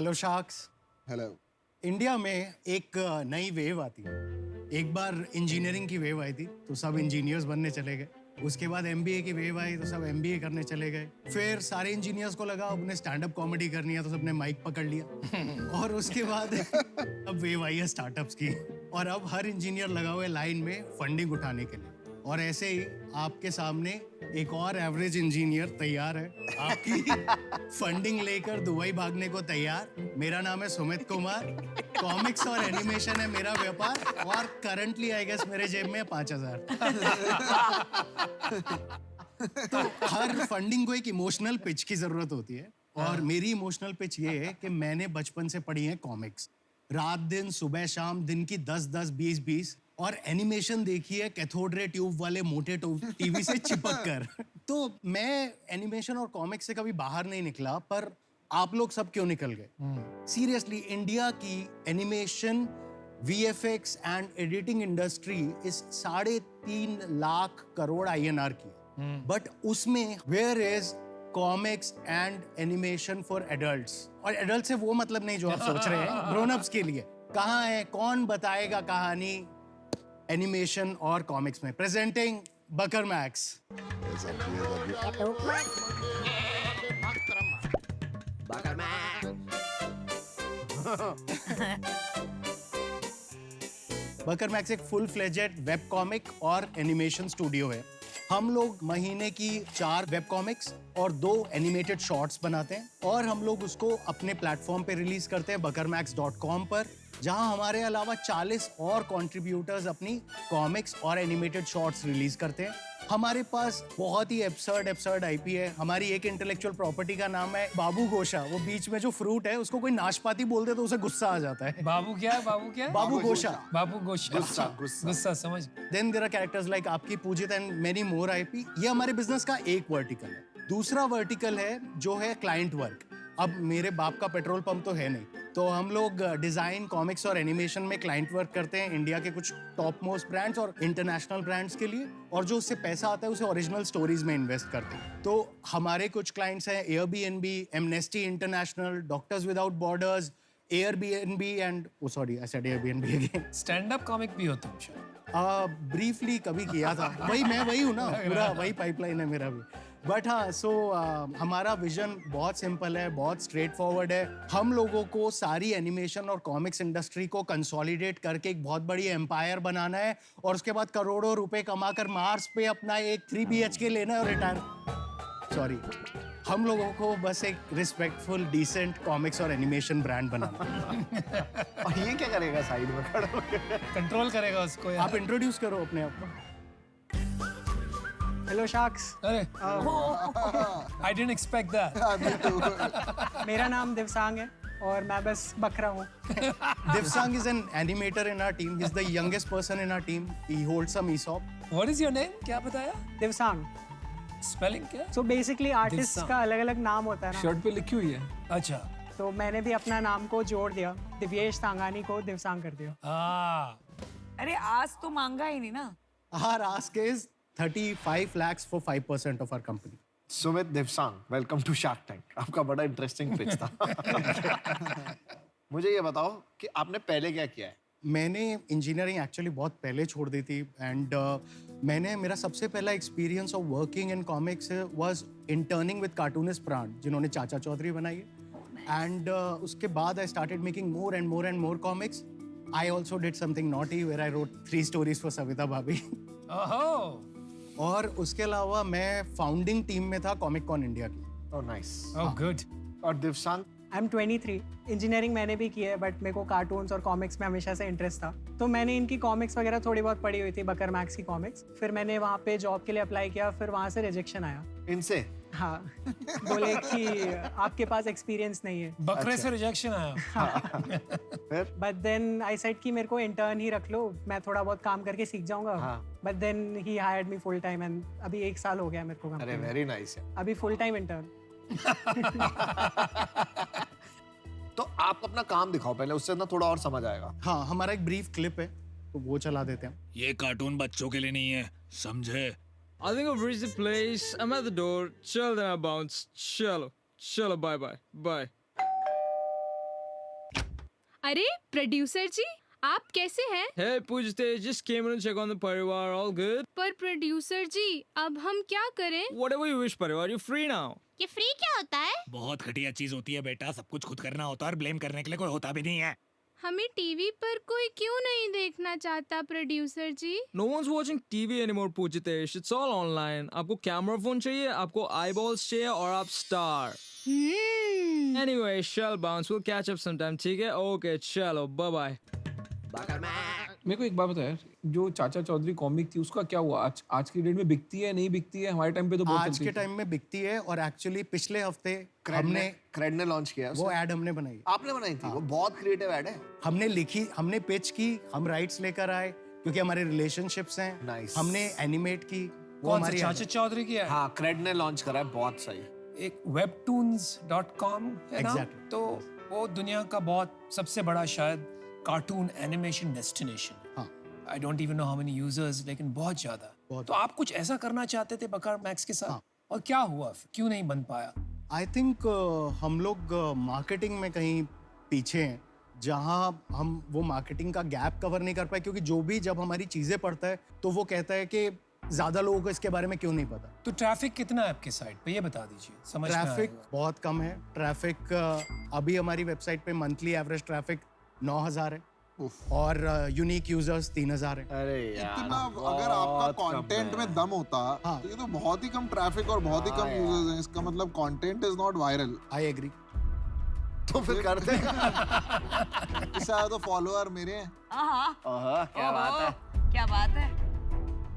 Hello sharks. Hello. India में एक नई वेव आती है। एक बार इंजीनियरिंग की वेव आई थी तो सब इंजीनियर्स बनने चले गए। उसके बाद एमबीए की वेव आई तो सब एमबीए करने चले गए। फिर सारे इंजीनियर्स को लगा अब उन्हें स्टैंड अप कॉमेडी करनी है तो सबने माइक पकड़ लिया। और उसके बाद अब वेव आई है स्टार्टअप्स की। और अब हर इंजीनियर लगा हुआ है लाइन में फंडिंग उठाने के लिए। और ऐसे ही आपके सामने एक और एवरेज इंजीनियर तैयार है आपकी फंडिंग लेकर दुबई भागने को तैयार। मेरा नाम है सुमित कुमार। कॉमिक्स और एनिमेशन है मेरा व्यापार और करंटली आई गेस मेरे जेब में 5,000। तो हर फंडिंग को एक इमोशनल पिच की जरूरत होती है और मेरी इमोशनल पिच ये है कि मैंने बचपन से पढ़ी है कॉमिक्स। रात दिन सुबह शाम दिन की 10-10 20-20 और एनिमेशन देखी है कैथोड रे ट्यूब वाले मोटे टीवी से चिपक कर। तो मैं एनिमेशन और कॉमिक्स से कभी बाहर नहीं निकला, पर आप लोग सब क्यों निकल गए? सीरियसली इंडिया की animation VFX and editing industry इस 3.5 लाख करोड़ INR की, बट उसमें where is comics and animation for adults? और एडल्ट से वो मतलब नहीं जो आप सोच रहे हैं, ग्रोन अप्स के लिए। कहाँ है? कौन बताएगा कहानी एनिमेशन और कॉमिक्स में? प्रेजेंटिंग बकर मैक्स। बकर मैक्स एक फुल फ्लेजेड वेब कॉमिक और एनिमेशन स्टूडियो है। हम लोग महीने की 4 वेब कॉमिक्स और 2 एनिमेटेड शॉर्ट्स बनाते हैं और हम लोग उसको अपने प्लेटफॉर्म पे रिलीज करते हैं buckermax.com पर, जहां हमारे अलावा 40 और कंट्रीब्यूटर्स अपनी कॉमिक्स और एनिमेटेड शॉर्ट्स रिलीज करते हैं। हमारे पास बहुत ही एब्सर्ड आईपी है। हमारी एक इंटेलेक्चुअल प्रॉपर्टी का नाम है बाबू गोशा। वो बीच में जो फ्रूट है उसको कोई नाशपाती बोल दे तो उसे गुस्सा आ जाता है। बाबू क्या है? बाबू क्या है? बाबू गोशा। बाबू गोशा। गुस्सा समझ। Then there are characters like आपकी Pujit and many more IP. ये हमारे बिजनेस का एक वर्टिकल है। दूसरा वर्टिकल है जो है क्लाइंट वर्क। अब मेरे बाप का पेट्रोल पंप तो है नहीं, तो हम लोग डिजाइन, कॉमिक्स और एनिमेशन में क्लाइंट वर्क करते हैं इंडिया के कुछ टॉप मोस्ट ब्रांड्स और इंटरनेशनल ब्रांड्स के लिए, और जो उससे पैसा आता है उसे ओरिजिनल स्टोरीज में इन्वेस्ट करते हैं। तो हमारे कुछ क्लाइंट्स हैं Airbnb, amnesty international, doctors without borders, Airbnb and sorry I said Airbnb again. Stand up comic भी हो तुम शायद? ब्रीफली कभी किया था। वही हूँ ना, पूरा वही पाइपलाइन है मेरा भी। बट हाँ, हमारा विजन बहुत सिंपल है, बहुत स्ट्रेट फॉरवर्ड है। हम लोगों को सारी एनिमेशन और कॉमिक्स इंडस्ट्री को कंसोलिडेट करके एक बहुत बड़ी एम्पायर बनाना है और उसके बाद करोड़ों रुपए कमाकर मार्स पे अपना एक 3 BHK लेना है और रिटायर। सॉरी, हम लोगों को बस एक रिस्पेक्टफुल डिसेंट कॉमिक्स और एनिमेशन ब्रांड बनाना है। और ये क्या करेगा साइड में खड़ा होकर? कंट्रोल करेगा उसको यार। आप इंट्रोड्यूस करो अपने आप को। Hello sharks. अरे आई डिडंट एक्सपेक्ट दैट। मेरा नाम दिवसांग है और मैं बस बकरा हूँ। Divsang is an animator in our team. He's the youngest person in our team. He holds some ESOP. What is your name? क्या बताया? दिवसांग। स्पेलिंग क्या? So basically artist Divsang. का अलग अलग नाम होता है ना, शर्ट पे लिखी हुई है। अच्छा। तो मैंने भी अपना नाम को जोड़ दिया, दिव्येश सांगानी को दिवसांग कर दिया। अरे आज तो मांगा ही नहीं ना। Our ask is 35 lakhs for 5% of our company. Sumit Divsang, welcome to Shark Tank. आपका बड़ा इंटरेस्टिंग पिच था। मुझे ये बताओ कि आपने पहले क्या किया है? मैंने इंजीनियरिंग एक्चुअली बहुत पहले छोड़ दी थी एंड मेरा सबसे पहला experience of working in comics was interning with cartoonist प्राण, जिन्होंने चाचा चौधरी बनाई है। एंड उसके बाद I started making more and more comics. I also did something naughty where I wrote 3 stories for Savita भाभी. ओहो। और उसके अलावा मैं फाउंडिंग टीम में था कॉमिक कॉन इंडिया की. Oh nice. Oh good. और दिवसांग? I am 23। इंजीनियरिंग मैंने भी की है, बट मेरे को कार्टून्स और कॉमिक्स में हमेशा से इंटरेस्ट था, तो मैंने इनकी कॉमिक्स वगैरह थोड़ी बहुत पढ़ी हुई थी, बकर मैक्स की कॉमिक्स। फिर मैंने वहाँ पे जॉब के लिए अप्लाई किया, फिर वहाँ से रिजेक्शन आया। इनसे? हाँ, बोले कि आपके पास एक्सपीरियंस नहीं है। बकरे से रिजेक्शन आया? फिर? बट देन आई सेड कि मेरे को इंटर्न ही रख लो, मैं थोड़ा बहुत काम करके सीख जाऊंगा। हाँ। But then he hired me full time and अभी 1 साल हो गया मेरे को अरे company में। वेरी नाइस है। अभी फुल टाइम इंटर्न। तो आप अपना काम दिखाओ पहले, उससे ना थोड़ा और समझ आएगा। हाँ, हमारा एक ब्रीफ क्लिप है तो वो चला देते हैं. ये कार्टून बच्चों के लिए नहीं है, समझे? I think I've reached the place. I'm at the door. Chill, then I bounce. Chalo. Chalo, bye bye. Bye. अरे प्रोड्यूसर जी, आप कैसे हैं? Hey, Pujite, just came in to check on the Parivar. All good? पर producer जी, अब हम क्या करें? Whatever you wish, Parivar. You're free now. ये फ्री क्या होता है? बहुत घटिया चीज होती है बेटा, सब कुछ खुद करना होता है और ब्लेम करने के लिए कोई होता भी नहीं है। हमें टीवी पर कोई क्यों नहीं देखना चाहता producer ji? No one's watching TV anymore, Pujitesh. It's all online. आपको कैमरा फोन चाहिए, आपको eyeballs चाहिए और आप star. Anyway, shall bounce. We'll catch up sometime. ठीक है? Okay, चलो, bye bye. मेरे को एक बात बता यार, जो चाचा चौधरी कॉमिक थी उसका क्या हुआ? आज की डेट में बिकती है नहीं बिकती है? हमारे टाइम पे तो बहुत आज चलती के थी। टाइम में बिकती है और एक्चुअली पिछले हफ्ते हमने क्रेड ने लॉन्च किया वो एड हमने बनाई। आपने बनाई थी? वो बहुत क्रिएटिव ऐड है। हमने लिखी, हमने पिच की, हम राइट्स लेकर आए क्योंकि हमारे रिलेशनशिप्स हैं। Nice. हमने एनिमेट की, वो कौन सा हमारी चाचा चौधरी की है? हाँ, क्रेड ने लॉन्च करा है, बहुत सही। एक webtoons.com है ना? Exactly. तो वो दुनिया का बहुत सबसे बड़ा शायद कार्टून एनिमेशन डेस्टिनेशन। हाँ। I don't even know how many users, लेकिन बहुत ज्यादा। बहुत। तो आप कुछ ऐसा करना चाहते थे बकर मैक्स के साथ, हाँ। और क्या हुआ फिर? क्यों नहीं बन पाया? आई थिंक हम लोग मार्केटिंग में कहीं पीछे हैं, जहां हम वो मार्केटिंग का गैप कवर नहीं कर पाए, क्योंकि जो भी जब हमारी चीजें पढ़ता है तो वो कहता है कि ज्यादा लोगों को इसके बारे में क्यों नहीं पता। तो ट्रैफिक कितना है आपके साइट पे, ये बता दीजिए, समझ में ट्रैफिक आएगा। बहुत कम है। ट्रैफिक अभी हमारी वेबसाइट पे मंथली एवरेज ट्रैफिक 9000 है और यूनिक यूजर्स 3000 है। अरे यार, इतना अगर आपका बहुत कम कंटेंट है। में दम होता हाँ। तो ये तो बहुत ही कम ट्रैफिक और बहुत ही कम हाँ यूजर्स हैं। इसका मतलब content is not viral. I agree. तो फिर करते हैं। इससे तो फॉलोअर मेरे हैं। हाँ क्या बात है। क्या बात है।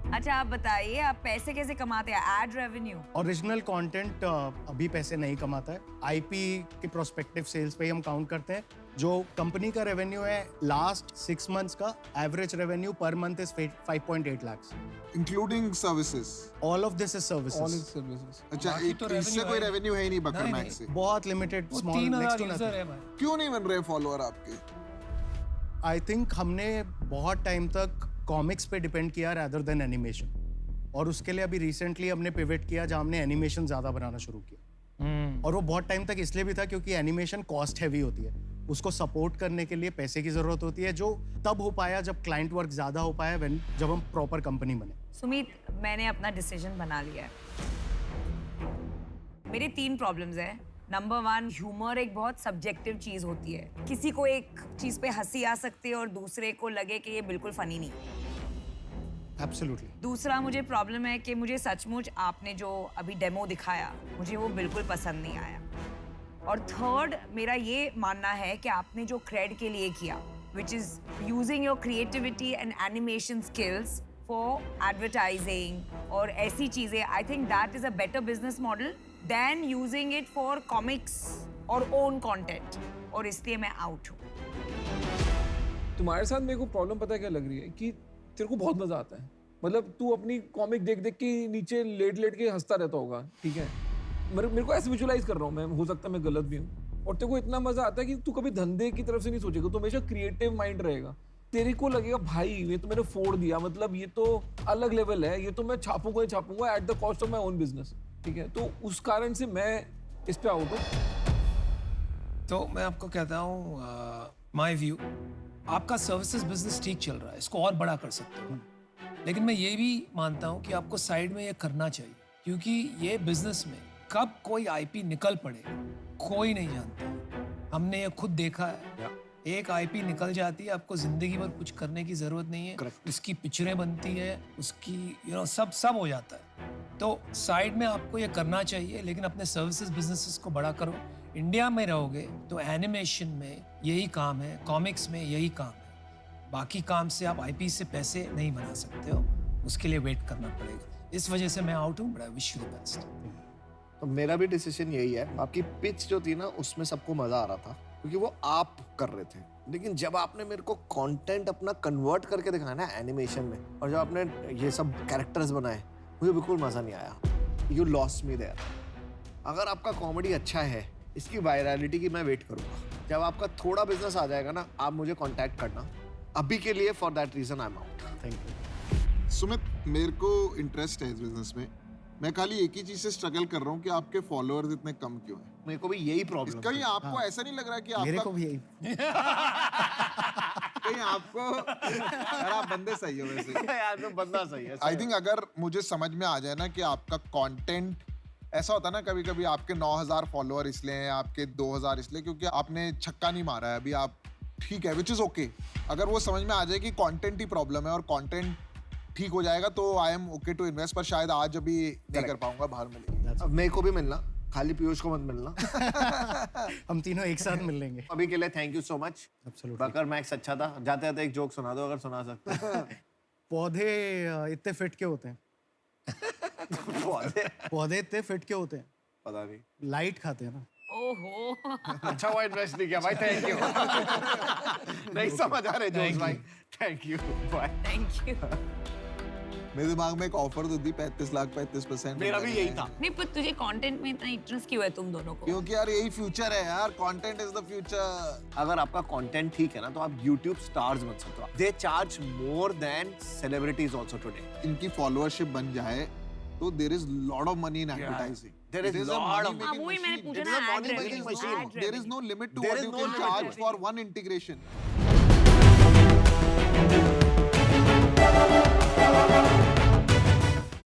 अच्छा आप बताइए, आप पैसे कैसे कमाते हैं? Ad revenue? ओरिजिनल कंटेंट अभी पैसे नहीं कमाता है। आईपी के प्रोस्पेक्टिव सेल्स पे ही हम काउंट करते हैं। जो कंपनी का रेवेन्यू है लास्ट 6 मंथ्स का average revenue per month is 5.8 lakhs। Including services. All of this is all is services. Services. अच्छा, बाकी तो इससे revenue कोई है। रेवेन्यू है ही नहीं बकर नहीं, मैक्स से। बहुत लिमिटेड, वो small, next 3000 to user nothing. है भाई। क्यों नहीं बन रहे फॉलोअर आपके? आई थिंक हमने बहुत टाइम तक कॉमिक्स पे डिपेंड किया रैदर देन एनिमेशन, और उसके लिए अभी रिसेंटली हमने पिवट किया जहां हमने एनिमेशन ज्यादा बनाना शुरू किया। और वो बहुत टाइम तक इसलिए भी था क्योंकि एनिमेशन कॉस्ट हैवी होती है, उसको सपोर्ट करने के लिए पैसे की जरूरत होती है, जो तब हो पाया जब क्लाइंट वर्क ज्यादा हो पाया, जब हम प्रॉपर कंपनी बने। सुमित, मैंने अपना डिसीजन बना लिया है। मेरे 3 प्रॉब्लम्स हैं। नंबर 1, ह्यूमर एक बहुत सब्जेक्टिव चीज होती है। किसी को एक चीज पे हंसी आ सकती है और दूसरे को लगे कि ये बिल्कुल फनी नहीं। एब्सोल्युटली। दूसरा मुझे प्रॉब्लम है कि मुझे सचमुच आपने जो अभी डेमो दिखाया, मुझे वो बिल्कुल पसंद नहीं आया। और थर्ड, मेरा ये मानना है कि आपने जो क्रेड के लिए किया, which is using your creativity and animation skills for advertising और ऐसी चीजें, I think that is a better business model than using it for comics और ओन कंटेंट, और इसलिए मैं आउट हूँ। तुम्हारे साथ मेरे को प्रॉब्लम पता है क्या लग रही है कि तेरे को बहुत मजा आता है। मतलब तू अपनी कॉमिक देख देख के नीचे लेट लेट के हंसता रहता होगा, ठीक है? मेरे को ऐसे विजुअलाइज कर रहा हूँ मैं, हो सकता है मैं गलत भी हूँ। और तेरे को इतना मजा आता है कि तू कभी धंधे की तरफ से नहीं सोचेगा, तो हमेशा क्रिएटिव माइंड रहेगा। तेरे को लगेगा भाई ये तो मैंने फोड़ दिया, मतलब ये तो अलग लेवल है, ये तो मैं छापूंगा ही छापूंगा at the cost of my own business, ठीक है? तो उस कारण से मैं इस पे आउट हूँ। तो मैं आपको कहता हूँ, माय व्यू, आपका सर्विसेज बिजनेस ठीक चल रहा है, इसको और बड़ा कर सकते हो। लेकिन मैं ये भी मानता हूँ कि आपको साइड में ये करना चाहिए, क्योंकि ये बिजनेस में कब कोई आईपी निकल पड़े कोई नहीं जानता। हमने ये खुद देखा है। एक आईपी निकल जाती है, आपको जिंदगी भर कुछ करने की जरूरत नहीं है। उसकी पिक्चरें बनती है, उसकी सब हो जाता है। तो साइड में आपको ये करना चाहिए, लेकिन अपने सर्विसेज बिजनेसेस को बड़ा करो। इंडिया में रहोगे तो एनिमेशन में यही काम है, कॉमिक्स में यही काम है। बाकी काम से आप आईपी से पैसे नहीं बना सकते हो, उसके लिए वेट करना पड़ेगा। इस वजह से मैं आउट हूँ, but I wish you the best. तो मेरा भी डिसीजन यही है। आपकी पिच जो थी ना, उसमें सबको मजा आ रहा था क्योंकि वो आप कर रहे थे। लेकिन जब आपने मेरे को कंटेंट अपना कन्वर्ट करके दिखाया ना एनिमेशन में, और जब आपने ये सब कैरेक्टर्स बनाए, मुझे बिल्कुल मजा नहीं आया। You lost me there. अगर आपका कॉमेडी अच्छा है, इसकी वायरलिटी की मैं वेट करूंगा। जब आपका थोड़ा बिजनेस आ जाएगा ना, आप मुझे कांटेक्ट करना। अभी के लिए for that reason I am out. Thank you. Sumit, मेरे को इंटरेस्ट है इस बिजनेस में, मैं खाली एक ही चीज से स्ट्रगल कर रहा हूँ कि आपके फॉलोअर्स इतने कम क्यों हैं। मेरे को भी यही प्रॉब्लम कहीं आपको ऐसा नहीं लग रहा कि मेरे आपका को भी यही कहीं आपको यार आप बंदे सही हो वैसे। यार तो बंदा सही है। आई थिंक अगर मुझे समझ में आ जाए ना कि आपका कंटेंट ऐसा होता है ना, कभी कभी आपके 9,000 फॉलोअर इसलिए हैं, आपके 2,000 इसलिए क्योंकि आपने छक्का नहीं मारा है अभी, आप ठीक है, विच इज ओके। अगर वो समझ में आ जाए कि कंटेंट ही प्रॉब्लम है और कंटेंट ठीक हो जाएगा तो I am okay to invest, पर शायद आज अभी नहीं कर पाऊंगा, बाहर मिलेगी। अब मेरे को भी मिलना, खाली पीयूष को मत मिलना। हम तीनों एक साथ मिल लेंगे। अभी के लिए thank you so much. Absolutely. बकर मैक्स अच्छा था। जाते जाते एक जोक सुना दो अगर सुना सकते। पौधे इतने फिट क्यों होते हैं? पौधे पौधे इतने फिट क्यों होते हैं? पता नहीं। लाइट खाते हैं ना। ओहो अच्छा हुआ इन्वेस्ट नहीं किया भाई, थैंक यू। नहीं समझ आ रहे जोक्स भाई, thank you, bye. Thank you. मेरे दिमाग में एक ऑफर तो थी 35 लाख 35%। मेरा भी यही था। नहीं पर तुझे कंटेंट में इतना इंटरेस्ट क्यों है तुम दोनों को? क्योंकि यार यही फ्यूचर है यार, कंटेंट इज द फ्यूचर। अगर आपका कंटेंट ठीक है ना तो आप YouTube स्टार्स बन सकते हो। They charge more than celebrities also today. इनकी फॉलोअरशिप बन जाए तो there is lot of money in advertising. There is lot of- हाँ, वही मैंने पूछा It is ना, a ad money revenue, making machine. ad There is revenue. no limit to There what is you no can limit charge for one integration.